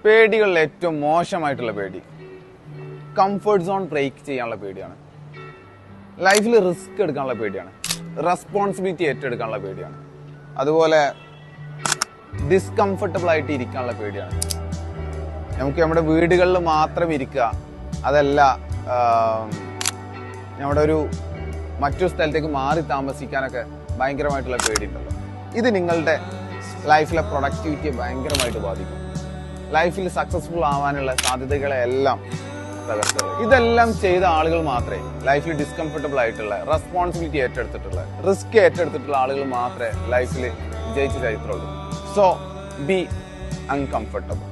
പേടികളിൽ ഏറ്റവും മോശമായിട്ടുള്ള പേടി കംഫർട്ട് സോൺ ബ്രേക്ക് ചെയ്യാനുള്ള പേടിയാണ്. ലൈഫിൽ റിസ്ക് എടുക്കാനുള്ള പേടിയാണ്. റെസ്പോൺസിബിലിറ്റി ഏറ്റെടുക്കാനുള്ള പേടിയാണ്. അതുപോലെ ഡിസ്കംഫർട്ടബിൾ ആയിട്ട് ഇരിക്കാനുള്ള പേടിയാണ്. നമുക്ക് നമ്മുടെ വീടുകളിൽ മാത്രം ഇരിക്കുക, അതല്ല നമ്മുടെ ഒരു മറ്റൊരു സ്ഥലത്തേക്ക് മാറി താമസിക്കാനൊക്കെ ഭയങ്കരമായിട്ടുള്ള പേടിയുണ്ടല്ലോ. ഇത് നിങ്ങളുടെ ലൈഫിലെ പ്രൊഡക്ടിവിറ്റിയെ ഭയങ്കരമായിട്ട് ബാധിക്കും. ലൈഫിൽ സക്സസ്ഫുൾ ആവാനുള്ള സാധ്യതകളെ എല്ലാം തകർത്തത്. ഇതെല്ലാം ചെയ്ത ആളുകൾ മാത്രമേ ലൈഫിൽ ഡിസ്കംഫർട്ടബിൾ ആയിട്ടുള്ള, റെസ്പോൺസിബിലിറ്റി ഏറ്റെടുത്തിട്ടുള്ള, റിസ്ക് ഏറ്റെടുത്തിട്ടുള്ള ആളുകൾ മാത്രമേ ലൈഫിൽ വിജയിച്ച ചരിത്രമുള്ളൂ. So B uncomfortable.